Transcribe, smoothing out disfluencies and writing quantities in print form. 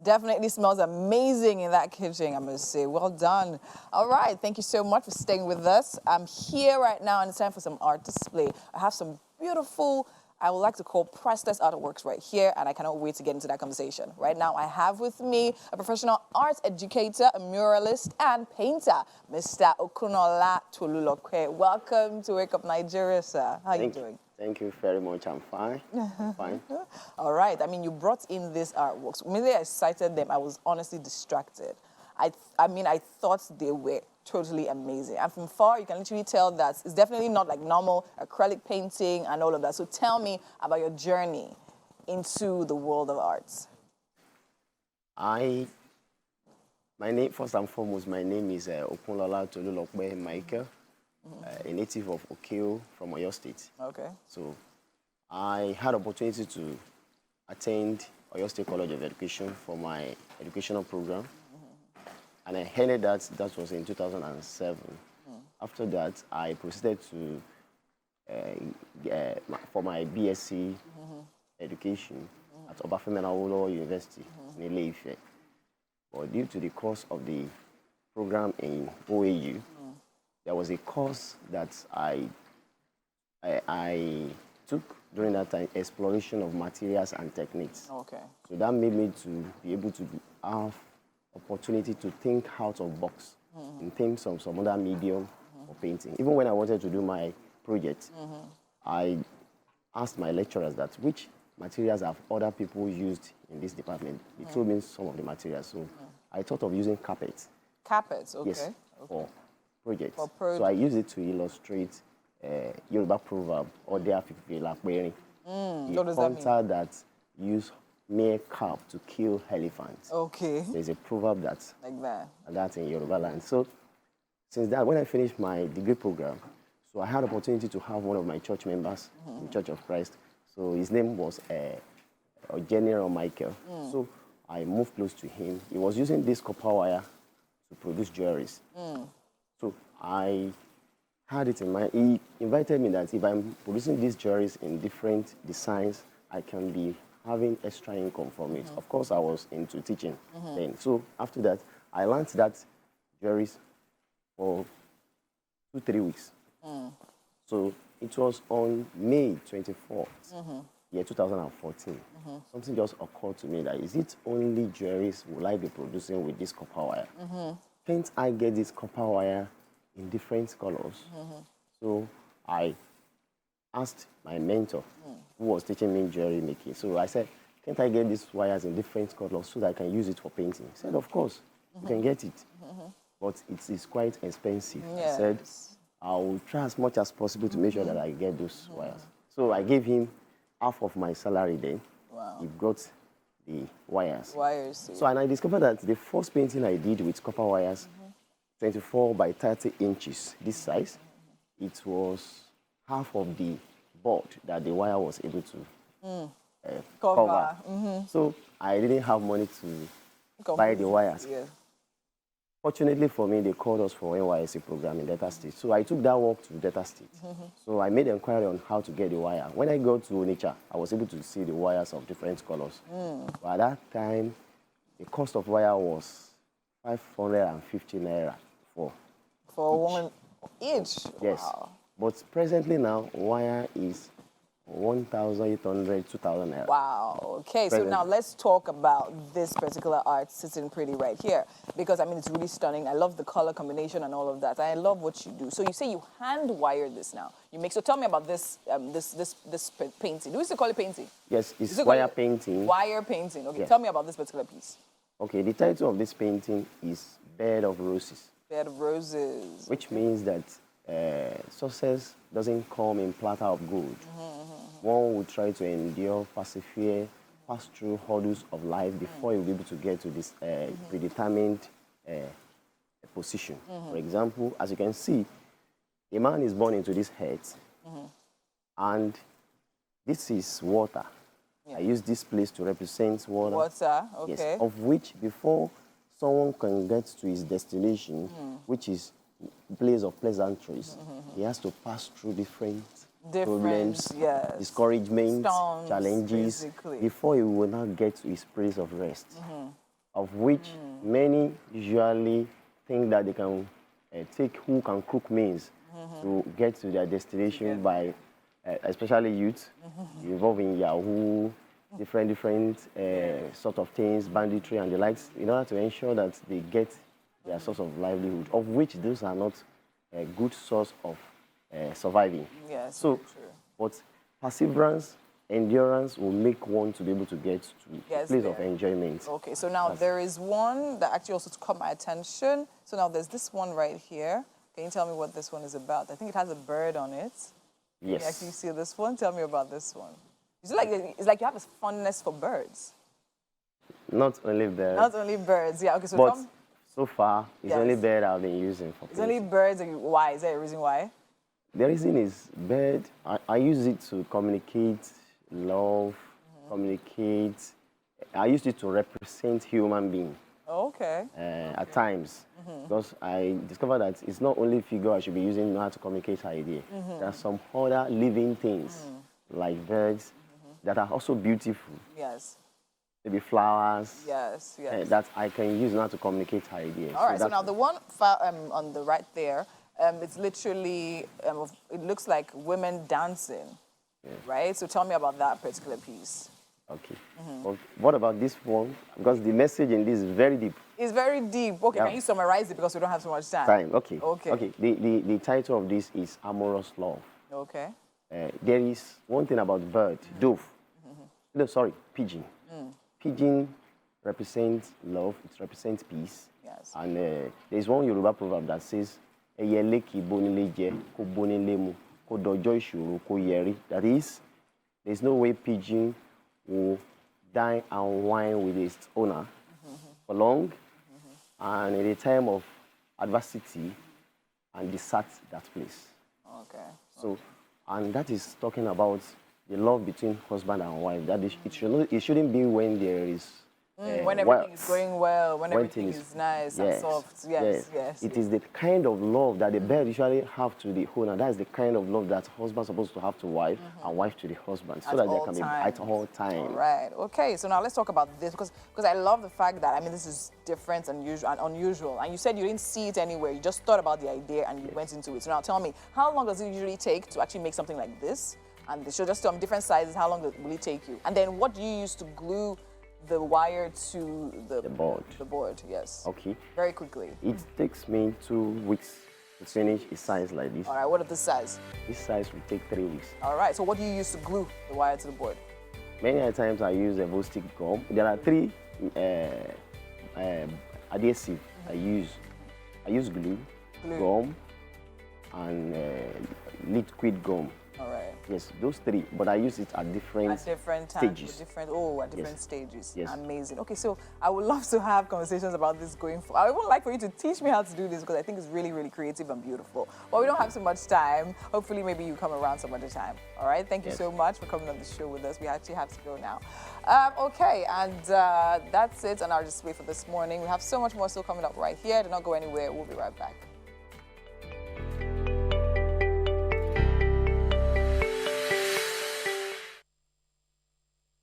Definitely smells amazing in that kitchen, I must say. Well done. All right, thank you so much for staying with us. I'm here right now and it's time for some art display. I have some beautiful, I would like to call priceless artworks right here, and I cannot wait to get into that conversation. Right now, I have with me a professional art educator, a muralist, and painter, Mr. Okunola Tolulope. Welcome to Wake Up Nigeria, sir. How are you doing? Thank you very much. I'm fine. I'm fine. All right. I mean, you brought in these artworks. Immediately I cited them, I was honestly distracted. I mean, I thought they were totally amazing. And from far, you can literally tell that it's definitely not like normal acrylic painting and all of that. So tell me about your journey into the world of arts. First and foremost, my name is Okunola Tolulope Michael. A native of Okeo from Oyo State. Okay. So I had opportunity to attend Oyo State College of Education for my educational program. And I heard that was in 2007. After that, I proceeded to for my BSc education at Obafemi Awolowo University in Ile-Ife. But due to the course of the program in OAU, there was a course that I took during that time, exploration of materials and techniques. Okay. So that made me to be able to have opportunity to think out of box in terms of some other medium of painting. Even when I wanted to do my project, I asked my lecturers that which materials have other people used in this department. They told me some of the materials. So I thought of using carpets. Carpets, okay. Yes, for projects. For so I use it to illustrate Yoruba proverb, or there the hunter that use mere carp to kill elephants. Okay. There's a proverb that's like that. That's in Yoruba land. So since that, when I finished my degree program, so I had opportunity to have one of my church members in Church of Christ. So his name was General Michael. So I moved close to him. He was using this copper wire to produce jewelries. So I had it in mind. He invited me that if I'm producing these jewelries in different designs, I can be having extra income from it. Of course, I was into teaching then. So after that, I learned that jewelries for 2-3 weeks. So it was on May 24th, year 2014. Something just occurred to me that is it only jewelries will I be producing with this copper wire? Can't I get this copper wire in different colors? So I asked my mentor, who was teaching me jewelry making. So I said, can't I get these wires in different colors so that I can use it for painting? He said, of course, you can get it. But it is quite expensive. Yes. I said, I will try as much as possible to make sure that I get those wires. So I gave him half of my salary then. Wow. He got the wires. Wires. So and I discovered that the first painting I did with copper wires, 24 by 30 inches, this size, it was half of the board that the wire was able to cover. So I didn't have money to buy the wires. Yeah. Fortunately for me, they called us for NYSC program in Delta State. So I took that work to Delta State. So I made inquiry on how to get the wire. When I got to Onitsha, I was able to see the wires of different colors. But at that time, the cost of wire was 550 naira for one each. Yes. Wow. But presently now, wire is 1,800, 2,000 naira. Wow. Okay, so now let's talk about this particular art sitting pretty right here. Because, I mean, it's really stunning. I love the color combination and all of that. I love what you do. So you say you hand-wire this now. You make, so tell me about this this painting. Do we still call it painting? Yes, it's wire painting. Wire painting. Okay, yes. Tell me about this particular piece. Okay, the title of this painting is Bed of Roses. Bed of Roses. Which means that success doesn't come in platter of gold. One will try to endure, persevere, pass through hurdles of life before you will be able to get to this predetermined position. For example, as you can see, a man is born into this earth, and this is water. I use this place to represent water. Water, okay. Yes, of which before someone can get to his destination, which is place of pleasantries, he has to pass through different problems, discouragements, challenges, basically, before he will now get to his place of rest. of which many usually think that they can take hook and crook means to get to their destination by, especially youth, involved in Yahoo, different sort of things, banditry and the likes, in order to ensure that they get their source of livelihood, of which those are not a good source of surviving. Yes, so, true. But perseverance, endurance will make one to be able to get to a place of enjoyment. Okay, so now there is one that actually also caught my attention. So now there's this one right here. Can you tell me what this one is about? I think it has a bird on it. Yes. Can you actually see this one? Tell me about this one. It's like you have a fondness for birds. Not only birds. Not only birds, yeah. Okay, so but so far, it's only bird I've been using for It's only birds, and why? Is there a reason why? The reason is bird, I use it to communicate love, communicate. I use it to represent human being. Oh, okay. At times, because I discovered that it's not only figure I should be using in order to communicate idea. There are some other living things, like birds, that are also beautiful. Yes. Maybe flowers. Yes, that I can use in order to communicate ideas. All right, so now the one on the right there, it's literally, it looks like women dancing, right? So tell me about that particular piece. Okay. Well, what about this one? Because the message in this is very deep. It's very deep. Okay, can you summarize it because we don't have so much time? Okay. Okay. Okay. The title of this is Amorous Love. Okay. There is one thing about bird, dove. No, sorry, pigeon. Pigeon represents love, it represents peace. Yes. And there's one Yoruba proverb that says, Eyele ki bonile je, ko bonile mu, ko dojo ishoro, ko yeri. That is, there's no way pigeon will dine and wine with its owner for long, and in a time of adversity, and desert that place. Okay. So, and that is talking about the love between husband and wife. That it shouldn't be when there is when everything is going well, when everything is nice and soft. Yes. It is the kind of love that the bird usually have to the owner. That is the kind of love that husband is supposed to have to wife and wife to the husband, so that they can be at all times. All right. Okay. So now let's talk about this because I love the fact that this is different and unusual. And you said you didn't see it anywhere. You just thought about the idea and you went into it. So now tell me, how long does it usually take to actually make something like this? And so just different sizes. How long will it take you? And then what do you use to glue the wire to the board? The board, yes. Okay. Very quickly. It takes me 2 weeks to finish a size like this. All right, what is this size? This size will take 3 weeks. All right, so what do you use to glue the wire to the board? Many times I use a stick gum. There are 3 adhesive I use. I use glue, gum, and liquid gum. All right. Yes, those 3, but I use it at different times, stages. At different stages. Yes. Amazing. Okay, so I would love to have conversations about this going forward. I would like for you to teach me how to do this because I think it's really, really creative and beautiful. But we don't have so much time. Hopefully, maybe you come around some other time. All right. Thank you so much for coming on the show with us. We actually have to go now. Okay, and that's it on our display for this morning. We have so much more still coming up right here. Do not go anywhere. We'll be right back.